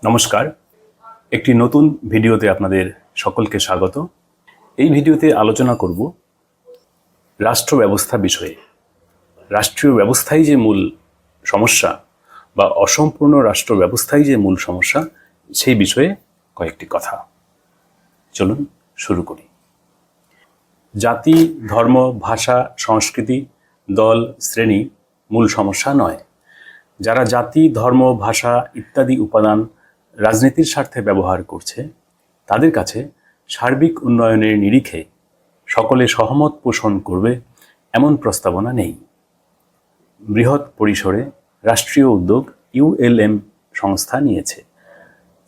নমস্কার, একটি নতুন ভিডিওতে আপনাদের সকলকে স্বাগত। এই ভিডিওতে আলোচনা করব রাষ্ট্র ব্যবস্থা বিষয়ে। রাষ্ট্রীয় ব্যবস্থাই যে মূল সমস্যা বা অসম্পূর্ণ রাষ্ট্র ব্যবস্থাই যে মূল সমস্যা, সেই বিষয়ে কয়েকটি কথা। চলুন শুরু করি। জাতি, ধর্ম, ভাষা, সংস্কৃতি, দল, শ্রেণী মূল সমস্যা নয়। যারা জাতি, ধর্ম, ভাষা ইত্যাদি উপাদান রাজনীতির স্বার্থে ব্যবহার করছে, তাদের কাছে সার্বিক উন্নয়নের নিরিখে সকলে সহমত পোষণ করবে এমন প্রস্তাবনা নেই। বৃহৎ পরিসরে রাষ্ট্রীয় উদ্যোগ ULM সংস্থা নিয়েছে।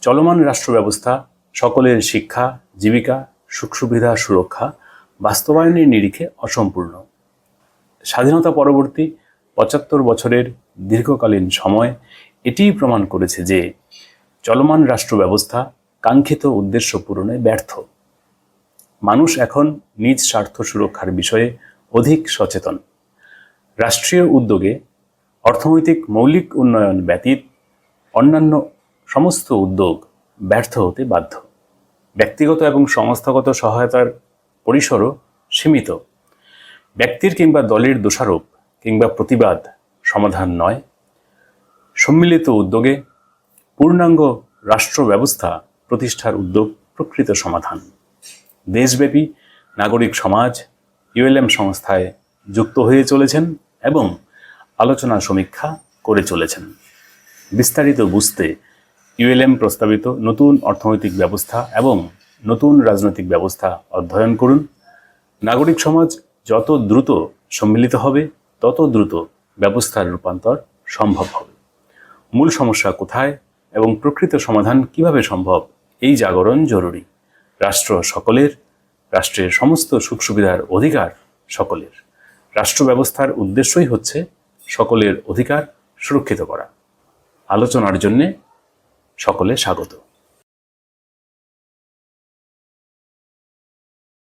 চলমান রাষ্ট্র ব্যবস্থা সকলের শিক্ষা, জীবিকা, সুখ সুবিধা, সুরক্ষা বাস্তবায়নের নিরিখে অসম্পূর্ণ। স্বাধীনতা পরবর্তী ৭৫ বছরের দীর্ঘকালীন সময় এটিই প্রমাণ করেছে যে চলমান রাষ্ট্র ব্যবস্থা কাঙ্ক্ষিত উদ্দেশ্য পূরণে ব্যর্থ। মানুষ এখন নিজ স্বার্থ সুরক্ষার বিষয়ে অধিক সচেতন। রাষ্ট্রীয় উদ্যোগে অর্থনৈতিক মৌলিক উন্নয়ন ব্যতীত অন্যান্য সমস্ত উদ্যোগ ব্যর্থ হতে বাধ্য। ব্যক্তিগত এবং সংস্থাগত সহায়তার পরিসরও সীমিত। ব্যক্তির কিংবা দলের দোষারোপ কিংবা প্রতিবাদ সমাধান নয়। সম্মিলিত উদ্যোগে পূর্ণাঙ্গ রাষ্ট্র ব্যবস্থা প্রতিষ্ঠার উদ্যোগ প্রকৃত সমাধান। দেশব্যাপী নাগরিক সমাজ ULM সংস্থায় যুক্ত হয়ে চলেছেন এবং আলোচনা সমীক্ষা করে চলেছেন। বিস্তারিত বুঝতে ULM প্রস্তাবিত নতুন অর্থনৈতিক ব্যবস্থা এবং নতুন রাজনৈতিক ব্যবস্থা অধ্যয়ন করুন। নাগরিক সমাজ যত দ্রুত সম্মিলিত হবে, তত দ্রুত ব্যবস্থার রূপান্তর সম্ভব হবে। মূল সমস্যা কোথায় এবং প্রকৃত সমাধান কিভাবে সম্ভব, এই জাগরণ জরুরি। রাষ্ট্র সকলের, রাষ্ট্রের সমস্ত সুখ সুবিধার অধিকার সকলের। রাষ্ট্র ব্যবস্থার উদ্দেশ্যই হচ্ছে সকলের অধিকার সুরক্ষিত করা। আলোচনার জন্যে সকলে স্বাগত।